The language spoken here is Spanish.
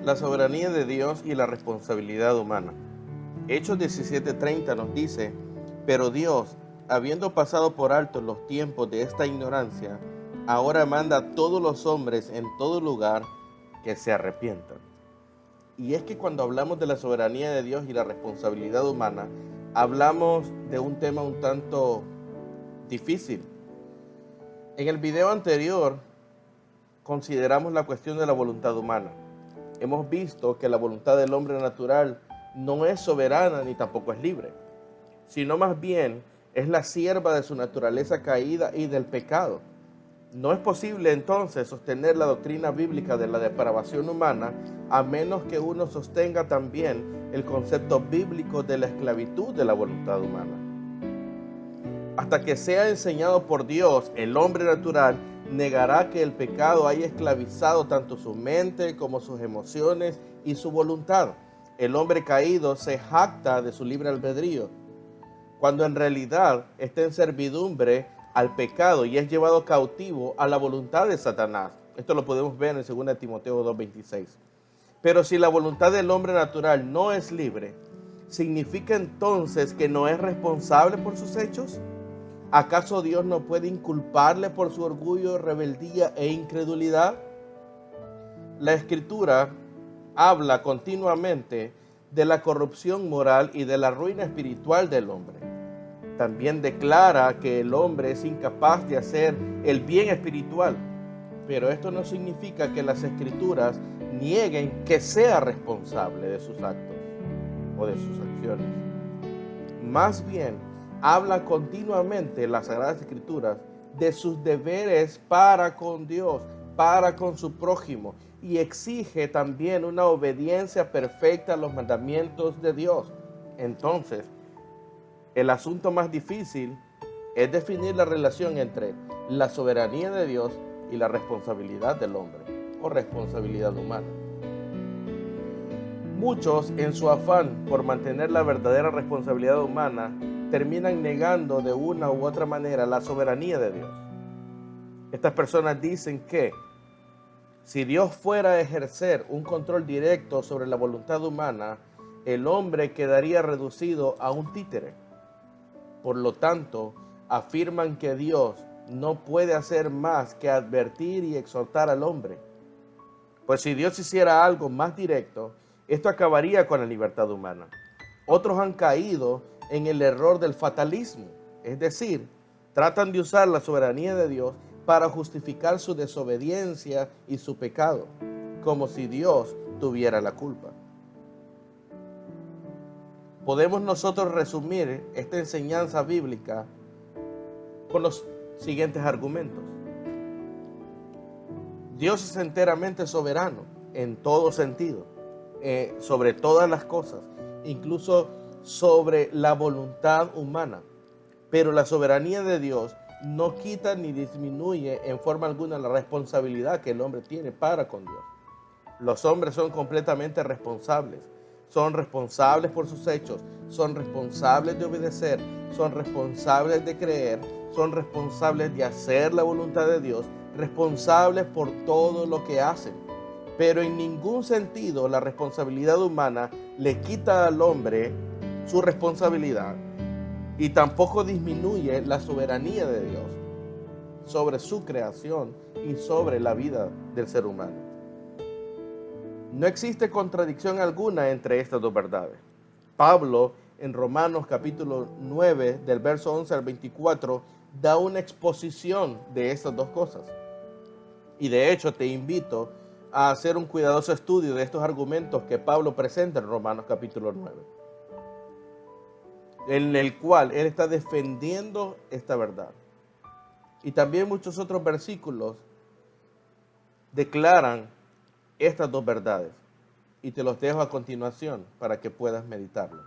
La soberanía de Dios y la responsabilidad humana. Hechos 17:30 nos dice, pero Dios, habiendo pasado por alto los tiempos de esta ignorancia, ahora manda a todos los hombres en todo lugar que se arrepientan. Y es que cuando hablamos de la soberanía de Dios y la responsabilidad humana, hablamos de un tema un tanto difícil. En el video anterior consideramos la cuestión de la voluntad humana. Hemos visto que la voluntad del hombre natural no es soberana ni tampoco es libre, sino más bien es la sierva de su naturaleza caída y del pecado. No es posible entonces sostener la doctrina bíblica de la depravación humana a menos que uno sostenga también el concepto bíblico de la esclavitud de la voluntad humana. Hasta que sea enseñado por Dios, el hombre natural negará que el pecado haya esclavizado tanto su mente como sus emociones y su voluntad. El hombre caído se jacta de su libre albedrío, cuando en realidad está en servidumbre al pecado y es llevado cautivo a la voluntad de Satanás. Esto lo podemos ver en 2 Timoteo 2:26. Pero si la voluntad del hombre natural no es libre, ¿significa entonces que no es responsable por sus hechos? ¿Acaso Dios no puede inculparle por su orgullo, rebeldía e incredulidad? La Escritura habla continuamente de la corrupción moral y de la ruina espiritual del hombre. También declara que el hombre es incapaz de hacer el bien espiritual, pero esto no significa que las Escrituras nieguen que sea responsable de sus actos o de sus acciones. Más bien, habla continuamente en las Sagradas Escrituras de sus deberes para con Dios, para con su prójimo, y exige también una obediencia perfecta a los mandamientos de Dios. Entonces, el asunto más difícil es definir la relación entre la soberanía de Dios y la responsabilidad del hombre, o responsabilidad humana. Muchos, en su afán por mantener la verdadera responsabilidad humana, terminan negando de una u otra manera la soberanía de Dios. Estas personas dicen que si Dios fuera a ejercer un control directo sobre la voluntad humana, el hombre quedaría reducido a un títere. Por lo tanto, afirman que Dios no puede hacer más que advertir y exhortar al hombre. Pues si Dios hiciera algo más directo, esto acabaría con la libertad humana. Otros han caído en el error del fatalismo, es decir, tratan de usar la soberanía de Dios para justificar su desobediencia y su pecado, como si Dios tuviera la culpa. Podemos nosotros resumir esta enseñanza bíblica con los siguientes argumentos. Dios es enteramente soberano en todo sentido, sobre todas las cosas, incluso sobre la voluntad humana. Pero la soberanía de Dios no quita ni disminuye en forma alguna la responsabilidad que el hombre tiene para con Dios. Los hombres son completamente responsables. Son responsables por sus hechos, son responsables de obedecer, son responsables de creer, son responsables de hacer la voluntad de Dios, responsables por todo lo que hacen. Pero en ningún sentido la responsabilidad humana le quita al hombre su responsabilidad y tampoco disminuye la soberanía de Dios sobre su creación y sobre la vida del ser humano. No existe contradicción alguna entre estas dos verdades. Pablo, en Romanos capítulo 9, del verso 11 al 24, da una exposición de estas dos cosas. Y de hecho te invito a hacer un cuidadoso estudio de estos argumentos que Pablo presenta en Romanos capítulo 9, en el cual él está defendiendo esta verdad. Y también muchos otros versículos declaran estas dos verdades, y te los dejo a continuación para que puedas meditarlos.